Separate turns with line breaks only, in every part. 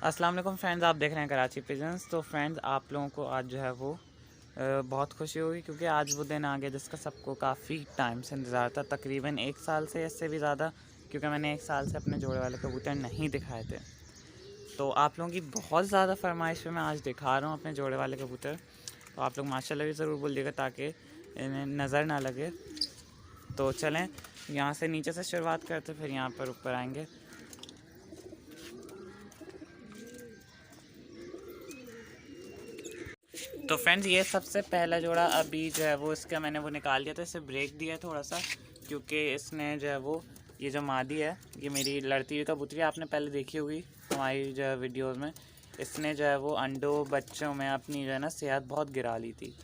अस्सलाम वालेकुम फ्रेंड्स, आप देख रहे हैं कराची पिजन्स। तो फ्रेंड्स, आप लोगों को आज जो है वो बहुत खुशी होगी क्योंकि आज वो दिन आ गया जिसका सबको काफ़ी टाइम से इंतज़ार था, तकरीबन 1 साल से, इससे भी ज़्यादा, क्योंकि मैंने 1 साल से अपने जोड़े वाले कबूतर नहीं दिखाए थे। तो आप लोगों की बहुत ज़्यादा फरमाइश पे मैं आज दिखा रहा हूँ अपने जोड़े वाले कबूतर। तो आप लोग माशाल्लाह भी ज़रूर बोलिएगा ताकि इन्हें नज़र ना लगे। तो चलें यहाँ से नीचे से शुरुआत करते, फिर यहाँ पर ऊपर आएंगे। तो फ्रेंड्स, ये सबसे पहला जोड़ा अभी जो है वो इसका मैंने वो निकाल दिया था, इसे ब्रेक दिया है थोड़ा सा, क्योंकि इसने जो है वो ये जो मादी है, ये मेरी लड़ती हुई कबूतरी आपने पहले देखी होगी हमारी जो है वीडियोज़ में। इसने जो है वो अंडों बच्चों में अपनी जो है ना सेहत बहुत गिरा ली थी।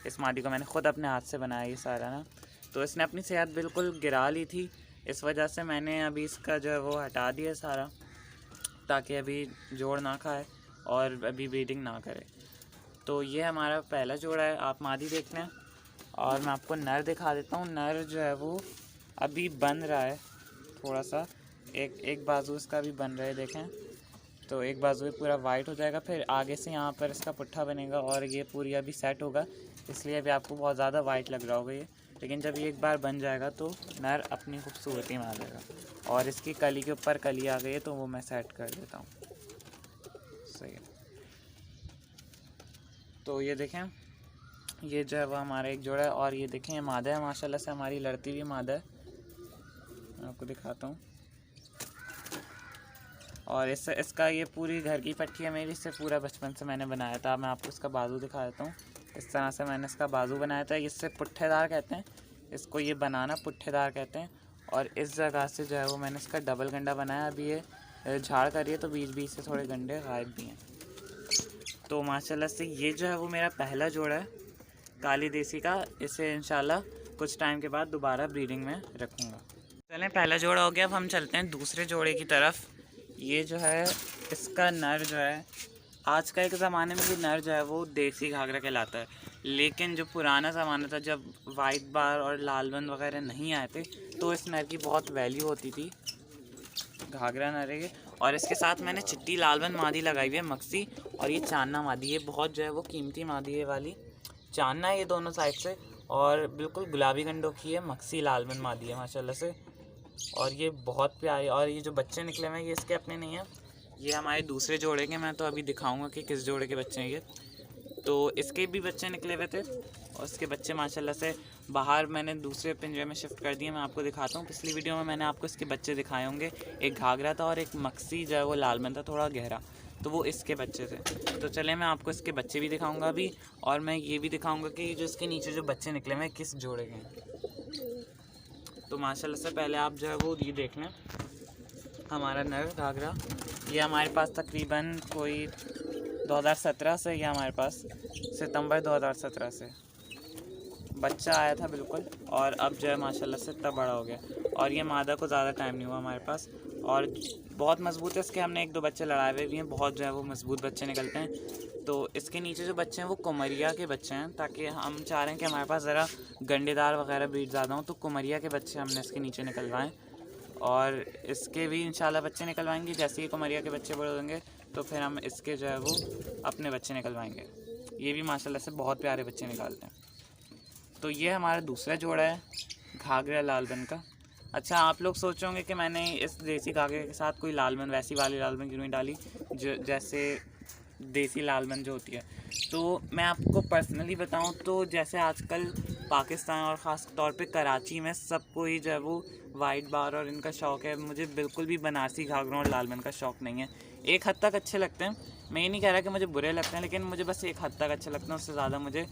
इस मादी को मैंने ख़ुद अपने हाथ से बनाया ये सारा ना, तो इसने अपनी सेहत बिल्कुल गिरा ली थी। इस वजह से मैंने अभी इसका जो है वो हटा दिया सारा, ताकि अभी जोड़ ना खाए और अभी ब्रीडिंग ना करे। तो ये हमारा पहला जोड़ा है, आप मादी देख लें। और मैं आपको नर दिखा देता हूँ। नर जो है वो अभी बन रहा है थोड़ा सा, एक बाजू इसका भी बन रहा है, देखें। तो एक बाजू पूरा वाइट हो जाएगा, फिर आगे से यहाँ पर इसका पुट्ठा बनेगा और ये पूरी अभी सेट होगा, इसलिए अभी आपको बहुत ज़्यादा वाइट लग रहा होगा ये। लेकिन जब ये एक बार बन जाएगा तो नर अपनी खूबसूरती में आ जाएगा। और इसकी कली के ऊपर कली आ गई है, तो वो मैं सेट कर देता हूँ। सही है। तो ये देखें, ये जो है वो हमारा एक जोड़ा है। और ये देखें, ये मादा है, माशाल्लाह से हमारी लड़ती हुई मादा है। मैं आपको दिखाता हूँ। और इसका ये पूरी घर की पट्टी है मेरी, इससे पूरा बचपन से मैंने बनाया था। मैं आपको इसका बाजू दिखा देता हूँ। इस तरह से मैंने इसका बाजू बनाया था। इससे पुट्ठेदार कहते हैं इसको, ये बनाना पुट्ठेदार कहते हैं। और इस जगह से जो है वो मैंने इसका डबल गंडा बनाया। अभी ये झाड़ कर रही है, तो बीच बीच से थोड़े गंडे गायब भी हैं। तो माशाल्लाह से ये जो है वो मेरा पहला जोड़ा है काली देसी का। इसे इंशाल्लाह कुछ टाइम के बाद दोबारा ब्रीडिंग में रखूँगा। चलें, पहला जोड़ा हो गया, अब हम चलते हैं दूसरे जोड़े की तरफ। ये जो है इसका नर जो है, आज का एक ज़माने में भी नर जो है वो देसी घाघरा कहलाता है। लेकिन जो पुराना ज़माना था, जब वाइट बार और लालबंद वगैरह नहीं आए थे, तो इस नर की बहुत वैल्यू होती थी, घाघरा नर है। और इसके साथ मैंने चिट्टी लालबंद मादी लगाई हुई है मक्सी, और ये चांदना मादी। ये बहुत जो है वो कीमती मादी है वाली, चांदना है ये दोनों साइड से, और बिल्कुल गुलाबी गंडों की है, मक्सी लालबंद मादी है माशाल्लाह से। और ये बहुत प्यारी। और ये जो बच्चे निकले हुए हैं ये इसके अपने नहीं हैं, ये हमारे दूसरे जोड़े के। मैं तो अभी दिखाऊंगा कि किस जोड़े के बच्चे हैं ये। तो इसके भी बच्चे निकले हुए थे, और इसके बच्चे माशाल्लाह से बाहर मैंने दूसरे पिंजरे में शिफ्ट कर दिए। मैं आपको दिखाता हूँ। पिछली वीडियो में मैंने आपको इसके बच्चे दिखाए होंगे, एक घाघरा था और एक मक्सी जो है वो लालबंद था, थोड़ा गहरा, तो वो इसके बच्चे थे। तो चले, मैं आपको इसके बच्चे भी दिखाऊंगा अभी, और मैं ये भी दिखाऊंगा कि जो इसके नीचे जो बच्चे निकले हुए हैं किस जोड़े के हैं। तो माशाल्लाह से पहले आप जो है वो ये देख लें, हमारा नर घाघरा ये हमारे पास तकरीबन कोई 2017 से, ये हमारे पास सितंबर 2017 से बच्चा आया था बिल्कुल। और अब जो है माशाल्लाह से इतना बड़ा हो गया। और ये मादा को ज़्यादा टाइम नहीं हुआ हमारे पास, और बहुत मज़बूत है। इसके हमने 1-2 बच्चे लड़ाए हुए भी हैं, बहुत जो है वो मज़बूत बच्चे निकलते हैं। तो इसके नीचे जो बच्चे हैं वो कुमरिया के बच्चे हैं, ताकि हम चाह रहे हैं कि हमारे पास ज़रा गंडेदार वगैरह ब्रीड ज़्यादा हों, तो कुमरिया के बच्चे हमने इसके नीचे निकलवाएँ। और इसके भी इंशाल्लाह बच्चे निकलवाएंगे। जैसे ही कुमरिया के बच्चे बड़े होंगे तो फिर हम इसके जो है वो अपने बच्चे निकलवाएंगे। ये भी माशाल्लाह से बहुत प्यारे बच्चे निकालते हैं। तो ये हमारा दूसरा जोड़ा है घाघरा लालबंद का। अच्छा, आप लोग सोचोगे कि मैंने इस देसी घाघरे के साथ कोई लालबंद, वैसी वाली लालबंद क्यों नहीं डाली जो जैसे देसी लालबंद जो होती है। तो मैं आपको पर्सनली बताऊं तो जैसे आजकल पाकिस्तान और ख़ास तौर पे कराची में सबको ही जो है वो वाइट बार और इनका शौक़ है। मुझे बिल्कुल भी बनारसी घाघरों और लालबंद का शौक़ नहीं है। एक हद तक अच्छे लगते हैं, मैं ये नहीं कह रहा कि मुझे बुरे लगते हैं, लेकिन मुझे बस एक हद तक अच्छे लगते हैं, उससे ज़्यादा मुझे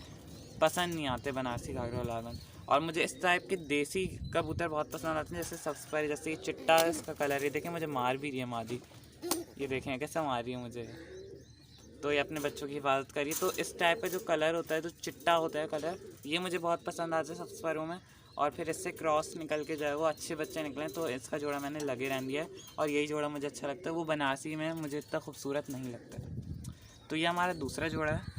पसंद नहीं आते बनारसी घाघरा और लालबंद। और मुझे इस टाइप के देसी कबूतर बहुत पसंद आते हैं, जैसे सबसे पहले जैसे ये चिट्टा है, इसका कलर ये देखें, मुझे मार भी रही है मादी, ये देखें कैसा मार रही है मुझे। तो ये अपने बच्चों की हिफाजत करिए। तो इस टाइप का जो कलर होता है, जो चिट्टा होता है कलर, ये मुझे बहुत पसंद आता है सबसे परों में। और फिर इससे क्रॉस निकल के जो है वो अच्छे बच्चे निकले, तो इसका जोड़ा मैंने लगे रहने दिया है। और यही जोड़ा मुझे अच्छा लगता है, वो बनारसी में मुझे इतना खूबसूरत नहीं लगता। तो ये हमारा दूसरा जोड़ा है।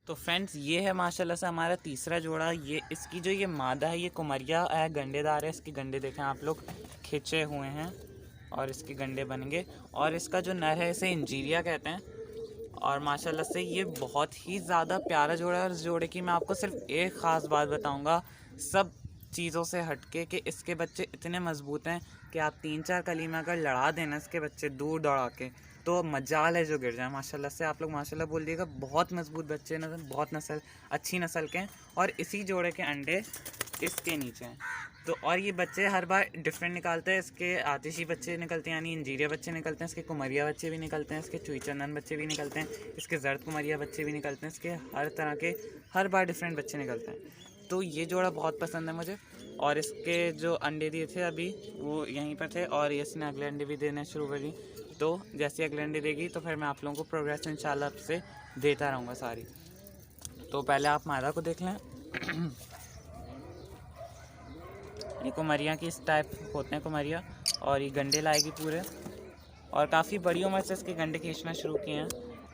तो फ्रेंड्स, ये है माशाल्लाह से हमारा तीसरा जोड़ा। ये इसकी जो ये मादा है ये कुमरिया है, गंडेदार है। इसके गंडे देखें आप लोग, खिंचे हुए हैं। और इसके गंडे बनेंगे। और इसका जो नर है इसे इंजीरिया कहते हैं। और माशाल्लाह से ये बहुत ही ज़्यादा प्यारा जोड़ा है। और इस जोड़े की मैं आपको सिर्फ एक ख़ास बात बताऊंगा सब चीज़ों से हटके, कि इसके बच्चे इतने मज़बूत हैं कि आप 3-4 कली में अगर लड़ा देना इसके बच्चे दूर दौड़ा के, तो मजाल है जो गिर जाए। माशाल्लाह से आप लोग माशाल्लाह बोल दिएगा, बहुत मज़बूत बच्चे हैं, बहुत अच्छी नस्ल के हैं। और इसी जोड़े के अंडे इसके नीचे हैं। तो और ये बच्चे हर बार डिफरेंट निकालते हैं। इसके आतिशी बच्चे निकलते हैं, यानी इंजीरिया बच्चे निकलते हैं, इसके कुमरिया बच्चे भी निकलते हैं, इसके चुई चंदन बच्चे भी निकलते हैं, इसके जर्द कुमरिया बच्चे भी निकलते हैं, इसके हर तरह के हर बार डिफरेंट बच्चे निकलते हैं। तो ये जोड़ा बहुत पसंद है मुझे। और इसके जो अंडे दिए थे अभी वो यहीं पर थे, और इसने अगले अंडे भी देने शुरू कर दी। तो जैसे अगले अंडे देगी तो फिर मैं आप लोगों को प्रोग्रेस इंशाल्लाह से देता रहूँगा सारी। तो पहले आप मादा को देख लें। ये कुमरिया की इस टाइप होते हैं कुमरिया, और ये गंडे लाएगी पूरे। और काफ़ी बड़ी उम्र से इसके गंडे खींचना शुरू किए हैं।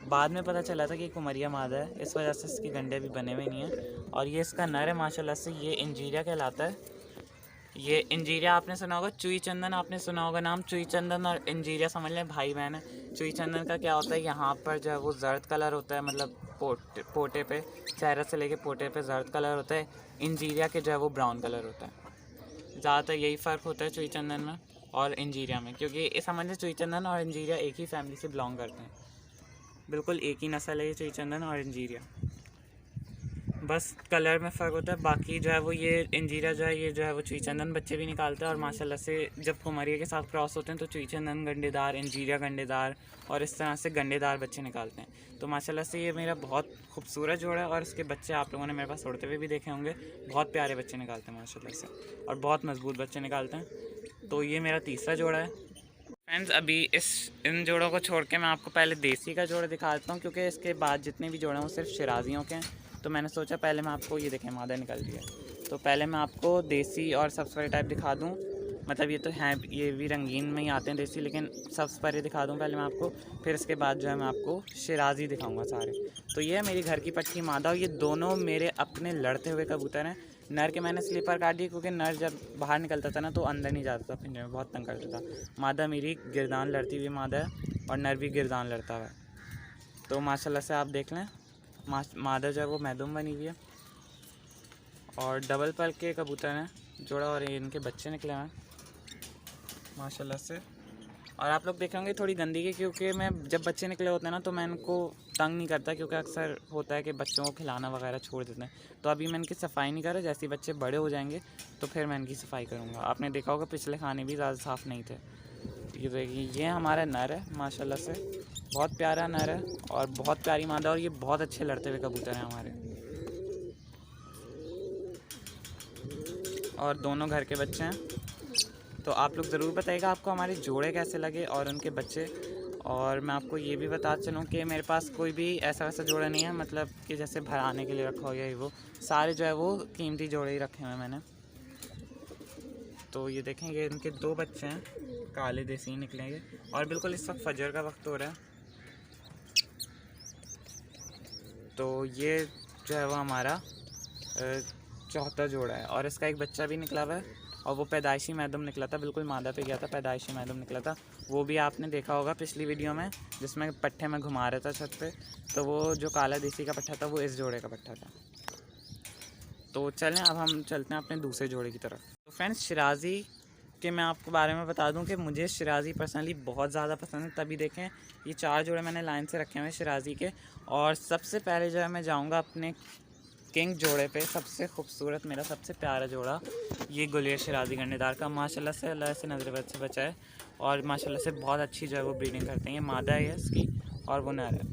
बाद में पता चला था कि कुमरिया मादा है, इस वजह से इसके गंडे भी बने हुए नहीं हैं। और ये इसका नर है माशाल्लाह से, ये इंजीरिया कहलाता है। ये इंजीरिया आपने सुना होगा, चुई चंदन आपने सुना होगा नाम। चुई चंदन और इंजीरिया समझ लें भाई बहन है। चुई चंदन का क्या होता है, यहाँ पर जो है वो जर्द कलर होता है, मतलब पोटे पे, चेहरा से लेके पोटे पे जर्द कलर होता है। इंजीरिया के जो है वो ब्राउन कलर होता है। ज़्यादातर यही फ़र्क होता है चुई चंदन में और इंजीरिया में, क्योंकि समझ लें चुई चंदन और इंजीरिया एक ही फैमिली से बिलोंग करते हैं। बिल्कुल एक ही नस्ल है ये चुई चंदन और इंजीरिया, बस कलर में फ़र्क होता है। बाकी जो है वो ये इंजीरिया जो है, ये जो है वो चुई चंदन बच्चे भी निकालता है। और माशाल्लाह से जब कुमरिया के साथ क्रॉस होते हैं तो चुई चंदन गंडेदार, इंजीरिया गंडेदार, और इस तरह से गंडेदार बच्चे निकालते हैं। तो माशाल्लाह से ये मेरा बहुत खूबसूरत जोड़ा है। और इसके बच्चे आप लोगों ने मेरे पास उड़ते हुए भी देखे होंगे, बहुत प्यारे बच्चे निकालते हैं माशाल्लाह से, और बहुत मज़बूत बच्चे निकालते हैं। तो ये मेरा तीसरा जोड़ा है। फ्रेंड्स अभी इन जोड़ों को छोड़ के मैं आपको पहले देसी का जोड़ा दिखा देता हूँ, क्योंकि इसके बाद जितने भी जोड़े हैं वो सिर्फ शिराजियों के हैं। तो मैंने सोचा पहले मैं आपको ये देखें मादा निकल रही है, तो पहले मैं आपको देसी और सब्सपरे टाइप दिखा दूँ। मतलब ये तो हैं, ये भी रंगीन में ही आते हैं देसी, लेकिन सब्सपरे दिखा दूँ पहले मैं आपको, फिर इसके बाद जो है मैं आपको शिराजी दिखाऊँगा सारे। तो ये है मेरी घर की पट्टी मादा, और ये दोनों मेरे अपने लड़ते हुए कबूतर हैं। नर के मैंने स्लीपर काट दिए, क्योंकि नर जब बाहर निकलता था ना तो अंदर नहीं जाता था पिंजरे में, बहुत तंग करता था। मादा मेरी गिरदान लड़ती हुई मादा है, और नर भी गिरदान लड़ता हुआ है। तो माशाल्लाह से आप देख लें, मादा जो है वो मैदूम बनी हुई है, और डबल पल के कबूतर हैं जोड़ा, और इनके बच्चे निकले हैं माशाल्लाह से। और आप लोग देखेंगे थोड़ी गंदी की, क्योंकि मैं जब बच्चे निकले होते हैं ना तो मैं इनको तंग नहीं करता, क्योंकि अक्सर होता है कि बच्चों को खिलाना वगैरह छोड़ देते हैं। तो अभी मैं इनकी सफाई नहीं कर रहा, जैसे बच्चे बड़े हो जाएंगे तो फिर मैं इनकी सफाई करूँगा। आपने देखा होगा पिछले खाने भी ज़्यादा साफ़ नहीं थे। ये देखिए, ये हमारा नर है माशाल्लाह से, बहुत प्यारा नर है और बहुत प्यारी मादा, और ये बहुत अच्छे लड़ते हुए कबूतर हैं हमारे। और दोनों घर के बच्चे हैं। तो आप लोग ज़रूर बताइएगा आपको हमारे जोड़े कैसे लगे और उनके बच्चे। और मैं आपको ये भी बता चलूँ कि मेरे पास कोई भी ऐसा वैसा जोड़ा नहीं है, मतलब कि जैसे भराने के लिए रखा हो या वो सारे जो है वो कीमती जोड़े ही रखे हुए हैं मैंने। तो ये देखेंगे इनके 2 बच्चे हैं, काले देसी निकलेंगे। और बिल्कुल इस वक्त फजर का वक्त हो रहा है। तो ये जो है वो हमारा चौथा जोड़ा है, और इसका एक बच्चा भी निकला हुआ है, और वो पैदाइशी मैदम निकला था, बिल्कुल मादा पे गया था, पैदाइशी मैदम निकला था। वो भी आपने देखा होगा पिछली वीडियो में, जिसमें पट्ठे में घुमा रहा था छत पे। तो वो जो काला देसी का पट्ठा था वो इस जोड़े का पट्ठा था। तो चलें अब हम चलते हैं अपने दूसरे जोड़े की तरफ। तो फ्रेंड्स शिराजी के मैं आपको बारे में बता दूं कि मुझे शिराजी पर्सनली बहुत ज़्यादा पसंद है। तभी देखें ये 4 जोड़े मैंने लाइन से रखे हुए हैं शिराजी के। और सबसे पहले जो है मैं जाऊँगा अपने किंग जोड़े पे, सबसे खूबसूरत मेरा सबसे प्यारा जोड़ा ये गुलेर शिराजी गंडेदार का। माशाल्लाह से अल्लाह से नजर बद से बचाए, और माशाल्लाह से बहुत अच्छी जो है वो ब्रीडिंग करते हैं। ये मादा है इसकी और वो नर है।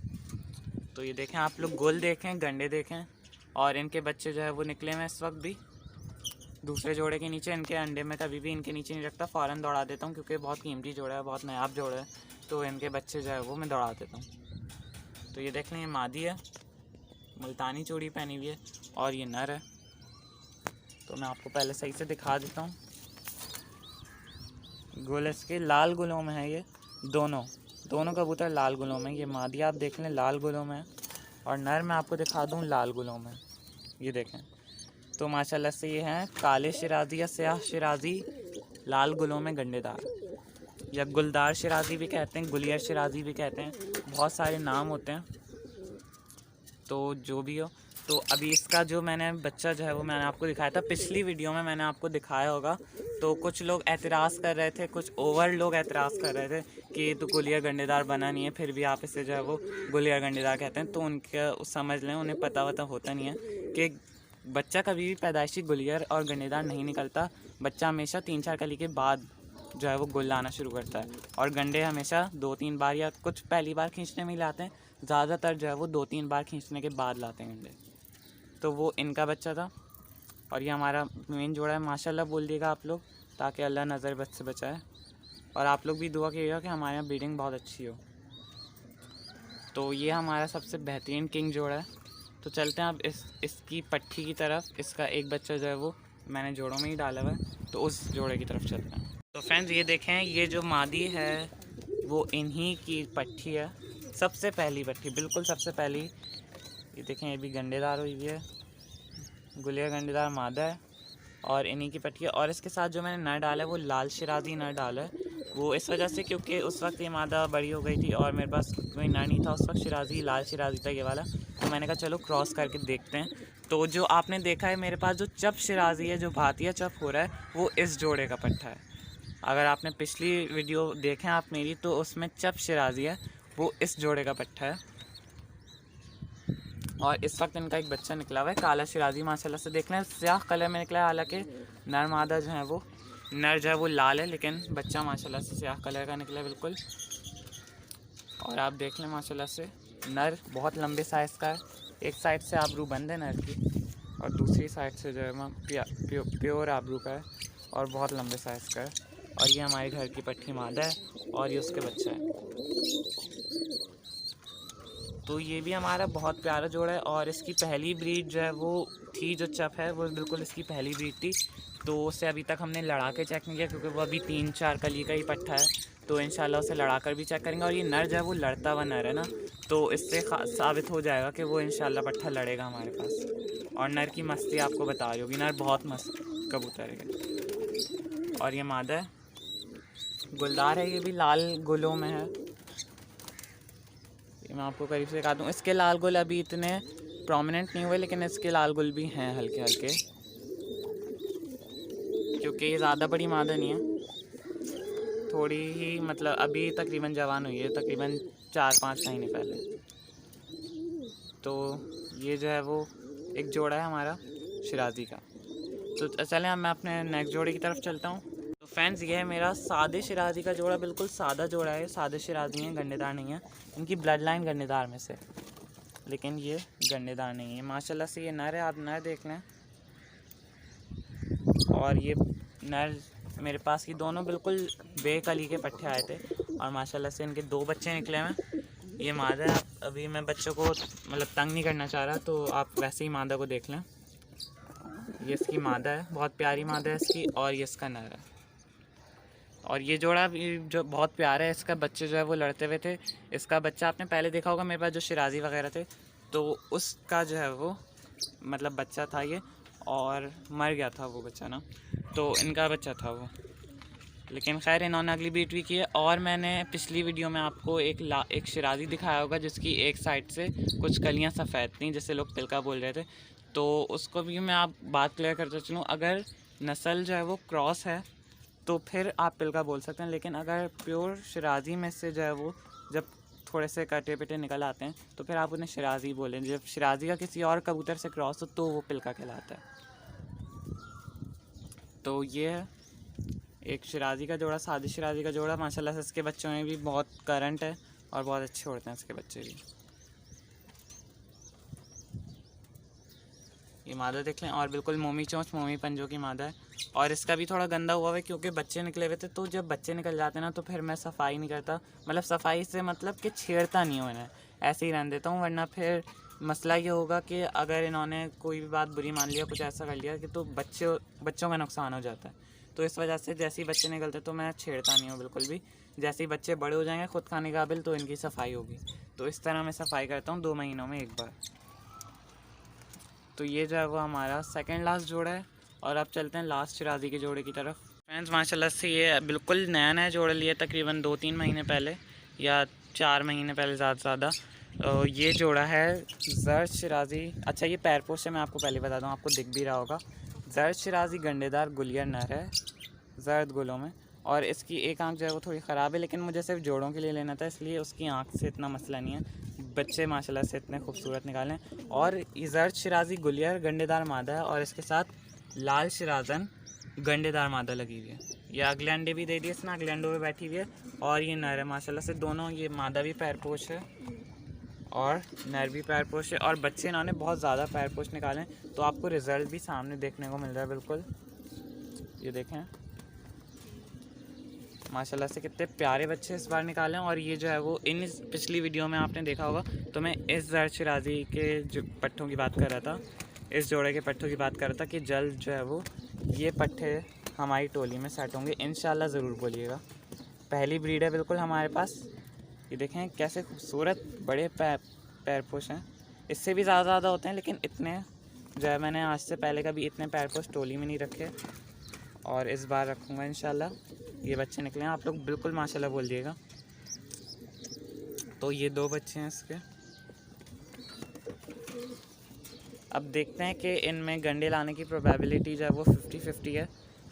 तो ये देखें आप लोग, गुल देखें, गंडे देखें, और इनके बच्चे जो है वो निकले हुए इस वक्त भी दूसरे जोड़े के नीचे। इनके अंडे में कभी भी इनके नीचे नहीं रखता, फ़ौरन दौड़ा देता हूँ, क्योंकि बहुत कीमती जोड़ा है, बहुत नायाब जोड़ा है। तो इनके बच्चे जो है वो मैं दौड़ा देता हूँ। तो ये देख लें, ये मादी है, मुल्तानी चूड़ी पहनी हुई है, और ये नर है। तो मैं आपको पहले सही से दिखा देता हूँ। गुल इसके लाल गुलों में है, ये दोनों कबूतर लाल गुलों में। ये मादी आप देख लें लाल गुलों में, और नर मैं आपको दिखा दूँ लाल गुलों में। ये देखें, तो माशाल्लाह से ये हैं काले शिराजी या स्याह शिराजी लाल गुलों में गंडेदार। या गुलदार शिराजी भी कहते हैं, गुलियर शिराजी भी कहते हैं, बहुत सारे नाम होते हैं। तो जो भी हो, तो अभी इसका जो मैंने बच्चा जो है वो मैंने आपको दिखाया था पिछली वीडियो में, मैंने आपको दिखाया होगा। तो कुछ लोग एतराज़ कर रहे थे, कुछ ओवर लोग एतराज़ कर रहे थे कि तो गुलियर गंडेदार बना नहीं है, फिर भी आप इसे जो है वो गुलियर गंडेदार कहते हैं। तो उनके समझ लें, उन्हें पता वता होता नहीं है कि बच्चा कभी भी पैदाइशी गुलियर और गंडेदार नहीं निकलता। बच्चा हमेशा 3-4 कली के बाद जो है वो गुल लाना शुरू करता है, और गंडे हमेशा 2-3 बार या कुछ पहली बार खींचने में ही लाते हैं, ज़्यादातर जो है वो 2-3 बार खींचने के बाद लाते हैं गंडे। तो वो इनका बच्चा था, और ये हमारा मेन जोड़ा है। माशाल्लाह बोल दिएगा आप लोग, ताकि अल्लाह नज़र बद से बचाए, और आप लोग भी दुआ कीजिएगा कि हमारे यहाँ ब्रीडिंग बहुत अच्छी हो। तो ये हमारा सबसे बेहतरीन किंग जोड़ा है। तो चलते हैं अब इसकी पट्टी की तरफ। इसका एक बच्चा जो है वो मैंने जोड़ों में ही डाला हुआ है, तो उस जोड़े की तरफ चलते हैं। तो फ्रेंड्स ये देखें, ये जो मादी है वो इन्हीं की पट्टी है, सबसे पहली पट्टी, बिल्कुल सबसे पहली। ये देखें, ये भी गंडेदार हुई हुई है, गुलिया गंडेदार मादा है, और इन्हीं की पट्टी है। और इसके साथ जो मैंने नर डाला है वो लाल शिराजी नर डाला है, वो इस वजह से क्योंकि उस वक्त ये मादा बड़ी हो गई थी और मेरे पास कोई नर नहीं था उस वक्त। शिराजी लाल शिराजी था ये वाला, तो मैंने कहा चलो क्रॉस करके देखते हैं। तो जो आपने देखा है मेरे पास जो चप शिराजी है, जो भातिया चप हो रहा है, वो इस जोड़े का पट्टा है। अगर आपने पिछली वीडियो देखें आप मेरी, तो उसमें चप शिराजी है, वो इस जोड़े का पट्टा है। और इस वक्त इनका एक बच्चा निकला हुआ है, काला शिराजी माशाल्लाह से देख लें, स्याह कलर में निकला है। हालांकि नर मादा जो है वो, नर जो है वो लाल है, लेकिन बच्चा माशाल्लाह से स्याह कलर का निकला है बिल्कुल। और आप देख लें माशाल्लाह से, नर बहुत लंबे साइज़ का है, एक साइड से आबरू बंद है नर की, और दूसरी साइड से जो है प्योर आबरू का है, और बहुत लंबे साइज़ का है। और ये हमारे घर की पट्टी मादा है, और ये उसके बच्चा है। तो ये भी हमारा बहुत प्यारा जोड़ा है, और इसकी पहली ब्रीड जो है वो थी, जो चप है वो बिल्कुल इसकी पहली ब्रीड थी। तो उससे अभी तक हमने लड़ा के चेक नहीं किया, क्योंकि वो अभी 3-4 कली का ही पट्टा है। तो इंशाल्लाह उसे लड़ा कर भी चेक करेंगे। और ये नर जो है वो लड़ता हुआ नर है ना, तो इससे साबित हो जाएगा कि वो इंशाल्लाह पट्टा लड़ेगा हमारे पास। और नर की मस्ती आपको बता रही होगी, नर बहुत मस्त कबूतर है। और ये मादा है, गुलदार है, ये भी लाल गुलों में है। ये मैं आपको करीब से दिखा दूँ। इसके लाल गुल अभी इतने प्रोमिनेंट नहीं हुए, लेकिन इसके लाल गुल भी हैं हल्के हल्के, क्योंकि ये ज़्यादा बड़ी मादा नहीं है, थोड़ी ही, मतलब अभी तकरीबन जवान हुई है, तकरीबन 4-5 महीने पहले। तो ये जो है वो एक जोड़ा है हमारा शिराजी का। तो चलें अब मैं अपने नेक्स्ट जोड़े की तरफ चलता हूँ। तो फ्रेंड्स ये है मेरा सादे शिराजी का जोड़ा, बिल्कुल सादा जोड़ा है। सादे शिराजी हैं, गंडेदार नहीं है। इनकी ब्लड लाइन गंडेदार में से, लेकिन ये गंडेदार नहीं है। माशाल्लाह से ये नर है, आप नर देख लें। और ये नर मेरे पास ये दोनों बिल्कुल बेकली के पट्टे आए थे, और माशाल्लाह से इनके 2 बच्चे निकले हैं। ये मादा है। अभी मैं बच्चों को मतलब तंग नहीं करना चाह रहा, तो आप वैसे ही मादा को देख लें। ये इसकी मादा है, बहुत प्यारी मादा है इसकी, और ये इसका नर है। और ये जोड़ा जो बहुत प्यारा है, इसका बच्चे जो है वो लड़ते हुए थे। इसका बच्चा आपने पहले देखा होगा मेरे पास जो शिराजी वगैरह थे, तो उसका जो है वो मतलब बच्चा था ये, और मर गया था वो बच्चा ना, तो इनका बच्चा था वो। लेकिन खैर इन्होंने अगली ब्रीड भी की है। और मैंने पिछली वीडियो में आपको एक शिराजी दिखाया होगा, जिसकी एक साइड से कुछ कलियां सफ़ेद थी, जैसे लोग पिलका बोल रहे थे। तो उसको भी मैं आप बात क्लियर करते चलूँ, अगर नस्ल जो है वो क्रॉस है तो फिर आप पिलका बोल सकते हैं, लेकिन अगर प्योर शिराजी में से जो है वो जब थोड़े से कटे पिटे निकल आते हैं, तो फिर आप उन्हें शिराजी बोलें। जब शिराजी का किसी और कबूतर से क्रॉस हो तो वो पिलका कहलाता है। तो ये है एक शिराजी का जोड़ा, सादी शिराजी का जोड़ा। माशाल्लाह से इसके बच्चों में भी बहुत करंट है, और बहुत अच्छे उड़ते हैं इसके बच्चे भी। ये मादा देख लें, और बिल्कुल मोमी चोंच मोमी पंजों की मादा है। और इसका भी थोड़ा गंदा हुआ है, क्योंकि बच्चे निकले हुए थे। तो जब बच्चे निकल जाते हैं ना, तो फिर मैं सफाई नहीं करता, मतलब सफाई से मतलब कि छेड़ता नहीं हूँ इन्हें, ऐसे ही रहने देता हूँ। वरना फिर मसला ये होगा कि अगर इन्होंने कोई भी बात बुरी मान लिया, कुछ ऐसा कर लिया कि तो बच्चों का नुकसान हो जाता है। तो इस वजह से जैसे ही बच्चे निकलते तो मैं छेड़ता नहीं हूँ बिल्कुल भी। जैसे ही बच्चे बड़े हो जाएंगे खुद खाने काबिल, तो इनकी सफाई होगी। तो इस तरह मैं सफाई करता हूँ 2 महीनों में एक बार। तो ये जो है वो हमारा सेकंड लास्ट जोड़ा है। और अब चलते हैं लास्ट शिराजी के जोड़े की तरफ। फ्रेंड्स माशाल्लाह से ये बिल्कुल नया नया जोड़ा लिया, तकरीबन 2-3 महीने पहले या 4 महीने पहले ज़्यादा से ज़्यादा। ये जोड़ा है जर्द शिराजी। अच्छा ये पैरपोश है, मैं आपको पहले बता दूँ, आपको दिख भी रहा होगा। जर्द शिराजी गंडेदार गुलियर नर है जर्द गुलों में, और इसकी एक आंख जो है वो थोड़ी ख़राब है, लेकिन मुझे सिर्फ जोड़ों के लिए लेना था, इसलिए उसकी आंख से इतना मसला नहीं है। बच्चे माशाल्लाह से इतने खूबसूरत निकालें। और ये जर्द शिराजी गुलियर गंडेदार मादा है, और इसके साथ लाल शिराजन गंडेदार मादा लगी हुई है। ये अगले अंडे भी दे दिए इसने, अगले अंडों पे बैठी हुई है। और ये नर है माशाल्लाह से दोनों, ये मादा भी पैरपोश है और नर भी पैरपोश है, और बच्चे इन्होंने बहुत ज़्यादा पैरपोश निकाले, तो आपको रिज़ल्ट भी सामने देखने को मिल रहा है बिल्कुल। ये देखें माशाल्लाह से कितने प्यारे बच्चे इस बार निकाले हैं। और ये जो है वो इन पिछली वीडियो में आपने देखा होगा, तो मैं इस जर्द शिराजी के जो पट्ठों की बात कर रहा था, इस जोड़े के पट्ठों की बात कर रहा था कि जल्द जो है वो ये पट्ठे हमारी टोली में सेट होंगे इंशाल्लाह, ज़रूर बोलिएगा। पहली ब्रीड है बिल्कुल हमारे पास। ये देखें कैसे खूबसूरत बड़े पैरपोश हैं, इससे भी ज़्यादा होते हैं, लेकिन इतने जो है मैंने आज से पहले कभी इतने पैरपोश टोली में नहीं रखे, और इस बार रखूँगा इंशाल्लाह। ये बच्चे निकले हैं, आप लोग बिल्कुल माशाल्लाह बोल दिएगा। तो ये 2 बच्चे हैं इसके। अब देखते हैं कि इनमें गंडे लाने की प्रोबेबिलिटी जो है वो 50-50 है।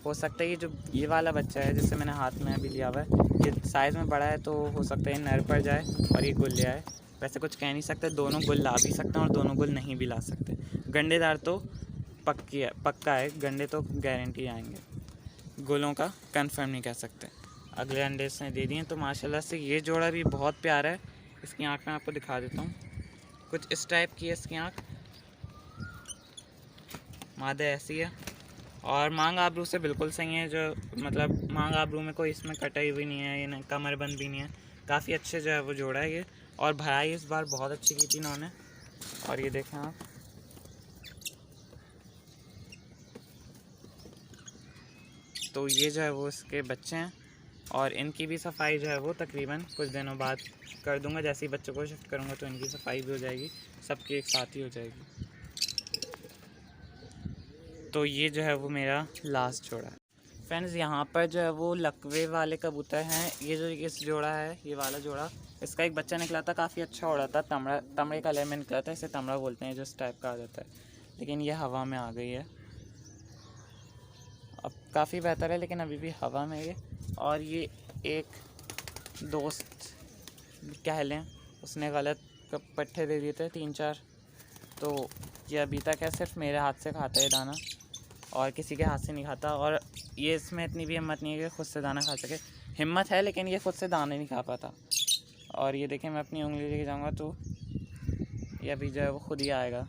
हो सकता है ये जो ये वाला बच्चा है जिससे मैंने हाथ में अभी लिया हुआ है, ये साइज़ में बड़ा है, तो हो सकता है नर पर जाए और ये गुल ले आए। वैसे कुछ कह नहीं सकते, दोनों गुल ला भी सकते हैं और दोनों गुल नहीं भी ला सकते। गंडेदार तो पक्का है, गंडे तो गारंटी आएंगे, गुलों का कंफर्म नहीं कह सकते। अगले अंडे इसने दे दिए, तो माशाल्लाह से ये जोड़ा भी बहुत प्यारा है। इसकी आँख मैं आपको दिखा देता हूँ, कुछ इस टाइप की है इसकी आँख, मादा ऐसी है, और मांग आबरू से बिल्कुल सही है, जो मतलब मांग आबरू में कोई इसमें कटाई हुई नहीं है, ये कमरबंद भी नहीं है, काफ़ी अच्छे जो है वो जोड़ा है ये। और भराई इस बार बहुत अच्छी की थी इन्होंने। और ये देखें आप, तो ये जो है वो इसके बच्चे हैं, और इनकी भी सफाई जो है वो तकरीबन कुछ दिनों बाद कर दूंगा। जैसे ही बच्चों को शिफ्ट करूँगा तो इनकी सफाई भी हो जाएगी, सबकी एक साथ ही हो जाएगी। तो ये जो है वो मेरा लास्ट जोड़ा है। फ्रेंड्स यहाँ पर जो है वो लकवे वाले कबूतर हैं। ये जो इस जोड़ा है, ये वाला जोड़ा, इसका एक बच्चा निकला था, काफ़ी अच्छा उड़ा था, तमड़े कलर में निकला था, इसे तमड़ा बोलते हैं जो इस टाइप का आ जाता है, लेकिन ये हवा में आ गई है। अब काफ़ी बेहतर है, लेकिन अभी भी हवा में है। और ये एक दोस्त कह लें, उसने गलत पट्ठे दे दिए थे 3-4, तो ये अभी तक है सिर्फ मेरे हाथ से खाता है दाना, और किसी के हाथ से नहीं खाता। और ये इसमें इतनी भी हिम्मत नहीं है कि ख़ुद से दाना खा सके। हिम्मत है, लेकिन ये ख़ुद से दाना नहीं खा पाता। और ये देखें, मैं अपनी उंगली लेके जाऊँगा तो ये अभी जो है वो खुद ही आएगा।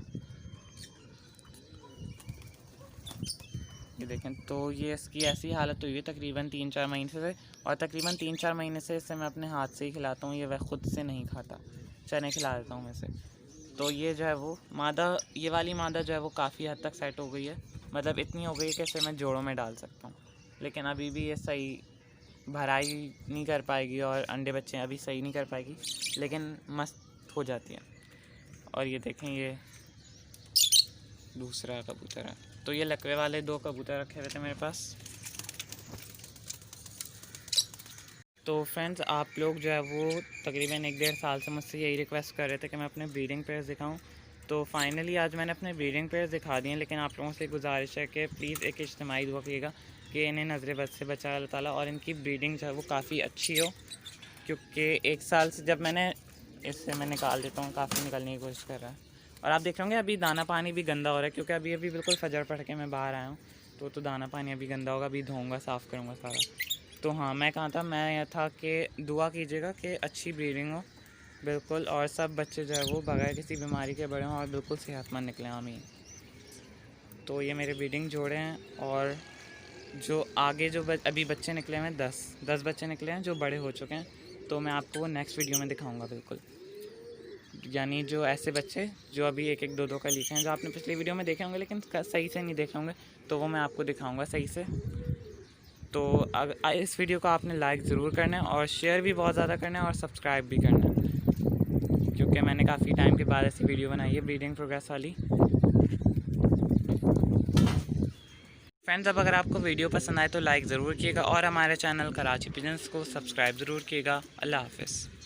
ये देखें, तो ये इसकी ऐसी हालत हुई है तकरीबन 3-4 महीने से, और तकरीबन 3-4 महीने से इसे मैं अपने हाथ से ही खिलाता हूँ, ये वह खुद से नहीं खाता, चने खिला देता हूँ मैं इसे। तो ये जो है वो मादा, ये वाली मादा जो है वो काफ़ी हद तक सेट हो गई है, मतलब इतनी हो गई है कि इसे मैं जोड़ों में डाल सकता हूँ, लेकिन अभी भी ये सही भराई नहीं कर पाएगी और अंडे बच्चे अभी सही नहीं कर पाएगी, लेकिन मस्त हो जाती है। और ये देखें, ये दूसरा कबूतर है। तो ये लकवे वाले 2 कबूतर रखे हुए थे मेरे पास। तो फ्रेंड्स, आप लोग जो है वो तकरीबन 1-1.5 साल से मुझसे यही रिक्वेस्ट कर रहे थे कि मैं अपने ब्रीडिंग पेयर्स दिखाऊं, तो फाइनली आज मैंने अपने ब्रीडिंग पेयर्स दिखा दिए। लेकिन आप लोगों से गुजारिश है कि प्लीज़ एक इज्तिमाई दुआ कीजिएगा कि इन्हें नज़र बद से बचाए अल्लाह ताला, और इनकी ब्रीडिंग जो है वो काफ़ी अच्छी हो, क्योंकि 1 साल से जब मैंने इससे मैं निकाल देता हूँ, काफ़ी निकलने की कोशिश कर रहा है। और आप देख रहे होंगे अभी दाना पानी भी गंदा हो रहा है, क्योंकि अभी बिल्कुल फजर पढ़ के मैं बाहर आया हूँ, तो दाना पानी अभी गंदा होगा, अभी धोऊँगा, साफ़ करूँगा सारा। तो हाँ, मैं कहाँ था, मैं यह था कि दुआ कीजिएगा कि अच्छी ब्रीडिंग हो बिल्कुल, और सब बच्चे जो है वो बगैर किसी बीमारी के बड़े हों और बिल्कुल सेहतमंद निकलें, आमीन। तो ये मेरे ब्रीडिंग जोड़े हैं, और जो आगे जो अभी बच्चे निकले हैं 10 बच्चे निकले हैं जो बड़े हो चुके हैं, तो मैं आपको वो नेक्स्ट वीडियो में दिखाऊंगा बिल्कुल। यानी जो ऐसे बच्चे जो अभी 1-1, 2-2 का लिखे हैं, जो आपने पिछली वीडियो में देखे होंगे लेकिन सही से नहीं देखे होंगे, तो वो मैं आपको दिखाऊँगा सही से। तो इस वीडियो को आपने लाइक ज़रूर करना है, और शेयर भी बहुत ज़्यादा करना है, और सब्सक्राइब भी करना है, क्योंकि मैंने काफ़ी टाइम के बाद ऐसी वीडियो बनाई है ब्रीडिंग प्रोग्रेस वाली। फ्रेंड्स, अब अगर आपको वीडियो पसंद आए तो लाइक ज़रूर कीजिएगा और हमारे चैनल कराची पिजन्स को सब्सक्राइब ज़रूर कीजिएगा। अल्लाह हाफ़िज़।